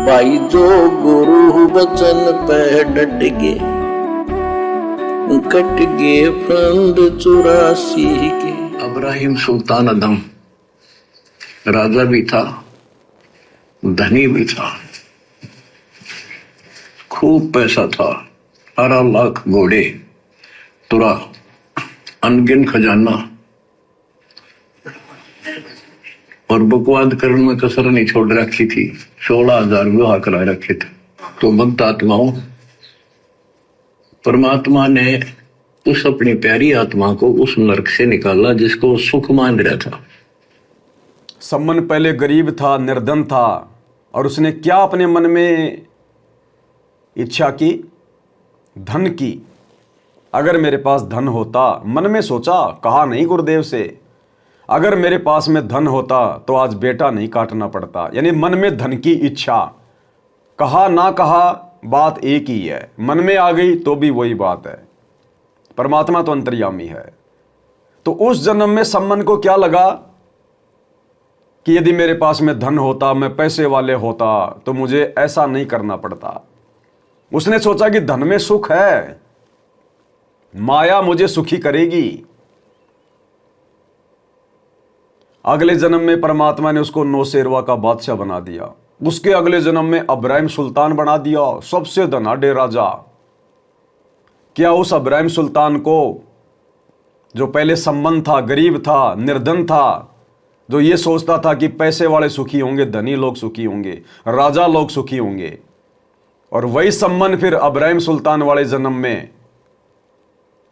भाई जो गुरु वचन पे डट गए, कट गए फंद 84 के। इब्राहिम सुल्तान अदम राजा भी था, धनी भी था, खूब पैसा था, 18 लाख घोड़े, तुरा, अनगिन खजाना, और बकवाद करने में कसर नहीं छोड़ रखी थी। 16,000 विवाह करा रखे थे। तो भक्त आत्माओं, परमात्मा ने उस अपनी प्यारी आत्मा को उस नरक से निकाला जिसको सुख मान रहा था। सम्मन पहले गरीब था, निर्धन था, और उसने क्या अपने मन में इच्छा की? धन की। अगर मेरे पास धन होता, मन में सोचा, कहा नहीं गुरुदेव से, अगर मेरे पास में धन होता तो आज बेटा नहीं काटना पड़ता। यानी मन में धन की इच्छा, कहा ना कहा बात एक ही है, मन में आ गई तो भी वही बात है। परमात्मा तो अंतर्यामी है। तो उस जन्म में सम्मन को क्या लगा कि यदि मेरे पास में धन होता, मैं पैसे वाले होता, तो मुझे ऐसा नहीं करना पड़ता। उसने सोचा कि धन में सुख है, माया मुझे सुखी करेगी। अगले जन्म में परमात्मा ने उसको नौशेरवा का बादशाह बना दिया। उसके अगले जन्म में इब्राहिम सुल्तान बना दिया, सबसे धनाढ्य राजा। क्या उस इब्राहिम सुल्तान को, जो पहले सम्मन था, गरीब था, निर्धन था, जो ये सोचता था कि पैसे वाले सुखी होंगे, धनी लोग सुखी होंगे, राजा लोग सुखी होंगे, और वही सम्मन फिर इब्राहिम सुल्तान वाले जन्म में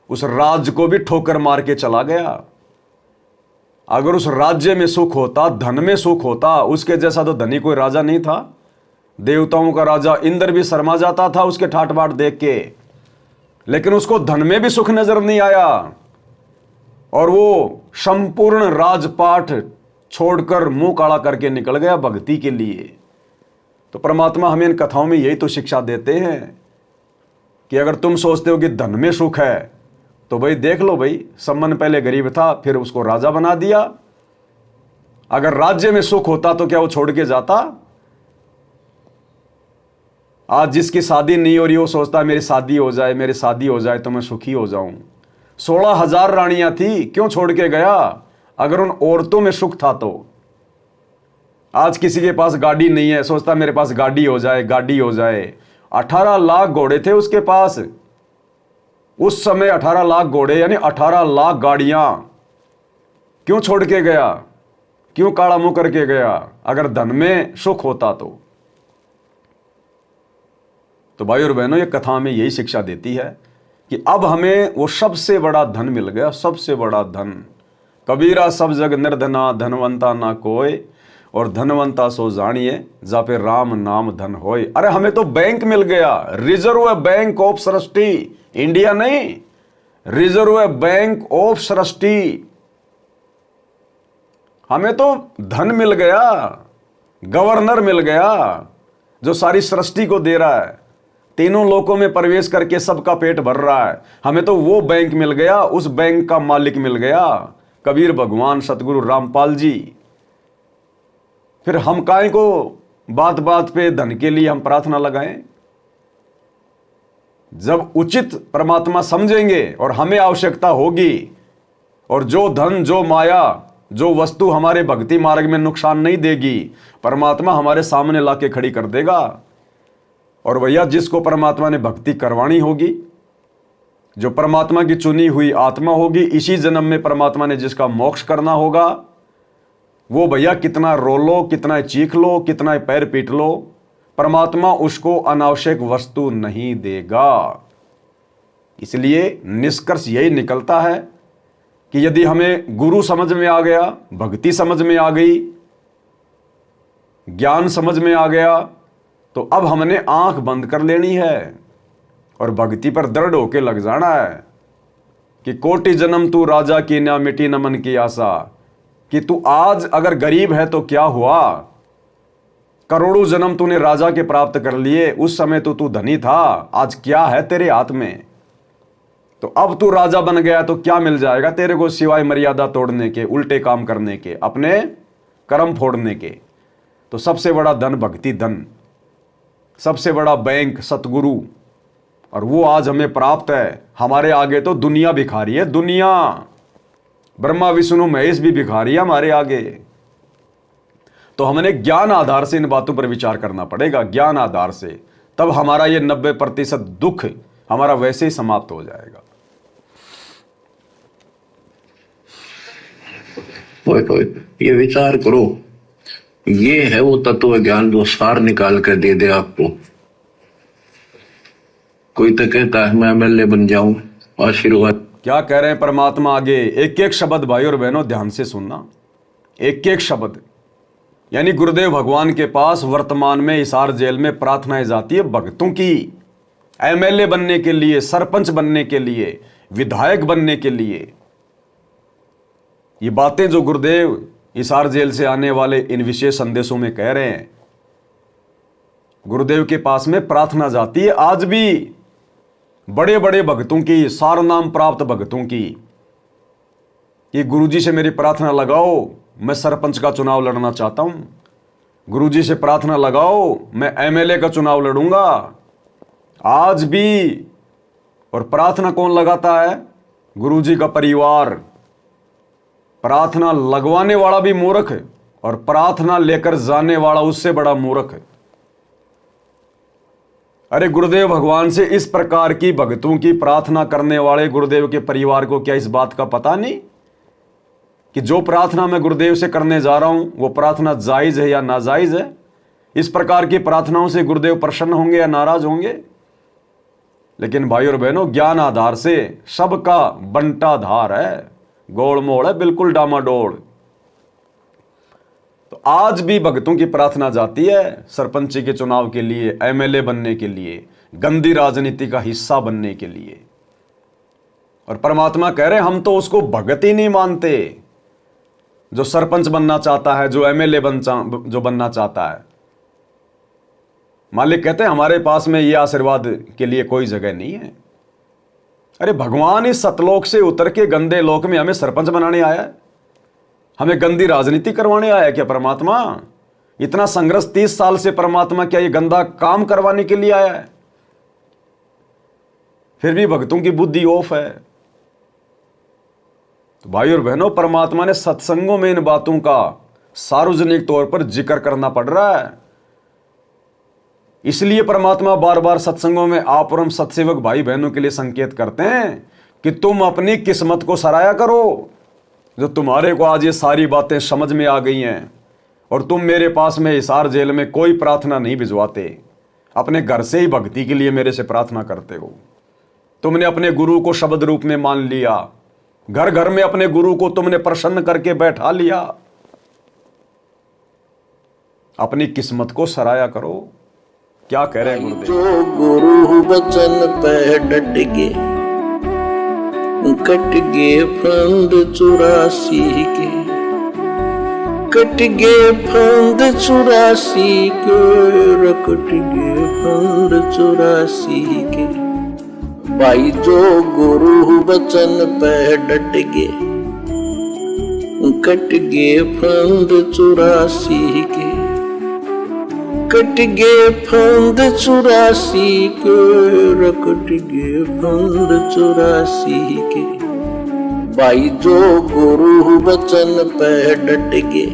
उस राज को भी ठोकर मार के चला गया। अगर उस राज्य में सुख होता, धन में सुख होता, उसके जैसा तो धनी कोई राजा नहीं था। देवताओं का राजा इंद्र भी शर्मा जाता था उसके ठाट बाट देख के, लेकिन उसको धन में भी सुख नजर नहीं आया, और वो संपूर्ण राजपाट छोड़कर मुंह काला करके निकल गया भक्ति के लिए। तो परमात्मा हमें इन कथाओं में यही तो शिक्षा देते हैं कि अगर तुम सोचते हो कि धन में सुख है, तो भाई देख लो, भाई सम्मन पहले गरीब था, फिर उसको राजा बना दिया। अगर राज्य में सुख होता तो क्या वो छोड़ के जाता? आज जिसकी शादी नहीं हो रही, वो सोचता है मेरी शादी हो जाए, मेरी शादी हो जाए तो मैं सुखी हो जाऊं। 16,000 रानियां थी, क्यों छोड़ के गया? अगर उन औरतों में सुख था तो। आज किसी के पास गाड़ी नहीं है, सोचता मेरे पास गाड़ी हो जाए, गाड़ी हो जाए। 18 लाख घोड़े थे उसके पास उस समय। 18 लाख घोड़े यानी 18 लाख गाड़ियां। क्यों छोड़ के गया? क्यों काला मुंह करके गया? अगर धन में सुख होता तो भाई और बहनों, ये कथा में यही शिक्षा देती है कि अब हमें वो सबसे बड़ा धन मिल गया, सबसे बड़ा धन। कबीरा सब जग निर्धना, धनवंता ना कोई, और धनवंता सो जानिए जा पे राम नाम धन होए। अरे हमें तो बैंक मिल गया, reserve bank of Srishti, India नहीं, रिजर्व बैंक ऑफ सृष्टि। हमें तो धन मिल गया, गवर्नर मिल गया जो सारी सृष्टि को दे रहा है, तीनों लोकों में प्रवेश करके सबका पेट भर रहा है। हमें तो वो बैंक मिल गया, उस बैंक का मालिक मिल गया, कबीर भगवान सतगुरु रामपाल जी। फिर हम काहे को बात बात पे धन के लिए हम प्रार्थना लगाएं? जब उचित परमात्मा समझेंगे और हमें आवश्यकता होगी, और जो धन, जो माया, जो वस्तु हमारे भक्ति मार्ग में नुकसान नहीं देगी, परमात्मा हमारे सामने लाके खड़ी कर देगा। और भैया, जिसको परमात्मा ने भक्ति करवानी होगी, जो परमात्मा की चुनी हुई आत्मा होगी, इसी जन्म में परमात्मा ने जिसका मोक्ष करना होगा, वो भैया कितना रो लो, कितना चीख लो, कितना पैर पीट लो, परमात्मा उसको अनावश्यक वस्तु नहीं देगा। इसलिए निष्कर्ष यही निकलता है कि यदि हमें गुरु समझ में आ गया, भक्ति समझ में आ गई, ज्ञान समझ में आ गया, तो अब हमने आंख बंद कर लेनी है और भक्ति पर दृढ़ होके लग जाना है कि कोटि जन्म तू राजा की ना मिटी न मन की आशा। कि तू आज अगर गरीब है तो क्या हुआ, करोड़ों जन्म तूने राजा के प्राप्त कर लिए, उस समय तो तू धनी था, आज क्या है तेरे हाथ में? तो अब तू राजा बन गया तो क्या मिल जाएगा तेरे को सिवाय मर्यादा तोड़ने के, उल्टे काम करने के, अपने कर्म फोड़ने के। तो सबसे बड़ा धन भक्ति धन। सबसे बड़ा बैंक सतगुरु, और वो आज हमें प्राप्त है। हमारे आगे तो दुनिया भिखारी है, दुनिया। ब्रह्मा विष्णु महेश भी भिखारी है हमारे आगे। तो हमने ज्ञान आधार से इन बातों पर विचार करना पड़ेगा, ज्ञान आधार से। तब हमारा ये 90% दुख हमारा वैसे ही समाप्त हो जाएगा। ये विचार करो, ये है वो तत्व ज्ञान जो सार निकाल कर दे दे आपको। कोई तो कहता है मैं एमएलए बन जाऊं, आशीर्वाद। क्या कह रहे हैं परमात्मा आगे? एक एक शब्द भाई और बहनों ध्यान से सुनना, एक एक शब्द। यानी गुरुदेव भगवान के पास वर्तमान में हिसार जेल में प्रार्थनाएं जाती है भक्तों की, एमएलए बनने के लिए, सरपंच बनने के लिए, विधायक बनने के लिए। ये बातें जो गुरुदेव हिसार जेल से आने वाले इन विशेष संदेशों में कह रहे हैं, गुरुदेव के पास में प्रार्थना जाती है आज भी बड़े बड़े भक्तों की, सार नाम प्राप्त भक्तों की, कि गुरुजी से मेरी प्रार्थना लगाओ, मैं सरपंच का चुनाव लड़ना चाहता हूं। गुरुजी से प्रार्थना लगाओ, मैं एमएलए का चुनाव लड़ूंगा। आज भी। और प्रार्थना कौन लगाता है? गुरुजी का परिवार। प्रार्थना लगवाने वाला भी मूर्ख है और प्रार्थना लेकर जाने वाला उससे बड़ा मूर्ख है। अरे गुरुदेव भगवान से इस प्रकार की भक्तों की प्रार्थना करने वाले गुरुदेव के परिवार को क्या इस बात का पता नहीं कि जो प्रार्थना मैं गुरुदेव से करने जा रहा हूं वो प्रार्थना जायज है या नाजायज है? इस प्रकार की प्रार्थनाओं से गुरुदेव प्रसन्न होंगे या नाराज होंगे? लेकिन भाई और बहनों, ज्ञान आधार से सबका बंटाधार है, गोलमोल है, बिल्कुल डामाडोल। तो आज भी भक्तों की प्रार्थना जाती है सरपंची के चुनाव के लिए, एमएलए बनने के लिए, गंदी राजनीति का हिस्सा बनने के लिए। और परमात्मा कह रहे हैं हम तो उसको भगत ही नहीं मानते जो सरपंच बनना चाहता है, जो एमएलए जो बनना चाहता है। मालिक कहते हैं हमारे पास में ये आशीर्वाद के लिए कोई जगह नहीं है। अरे भगवान इस सतलोक से उतर के गंदे लोक में हमें सरपंच बनाने आया है? हमें गंदी राजनीति करवाने आया क्या परमात्मा? इतना संघर्ष 30 साल से परमात्मा क्या ये गंदा काम करवाने के लिए आया है? फिर भी भक्तों की बुद्धि ऑफ है। तो भाई और बहनों, परमात्मा ने सत्संगों में इन बातों का सार्वजनिक तौर पर जिक्र करना पड़ रहा है। इसलिए परमात्मा बार बार सत्संगों में आप और हम सत्सेवक भाई बहनों के लिए संकेत करते हैं कि तुम अपनी किस्मत को सराया करो, जो तुम्हारे को आज ये सारी बातें समझ में आ गई हैं और तुम मेरे पास में हिसार जेल में कोई प्रार्थना नहीं भिजवाते, अपने घर से ही भक्ति के लिए मेरे से प्रार्थना करते हो। तुमने अपने गुरु को शब्द रूप में मान लिया, घर घर में अपने गुरु को तुमने प्रसन्न करके बैठा लिया। अपनी किस्मत को सराया करो। क्या कह रहे हैं गुरुदेव? जो गुरु बचन पे डट गे, कट गे फंद 84 के, कट गे फंद 84 के, रकट गे फंद 84 के। भाई जो गुरु बचन पे डट गे, कट गे फंद 84 के, कट गे फंद 84 के, रकट गे फंद 84 के। भाई जो गुरु बचन पे डट गे,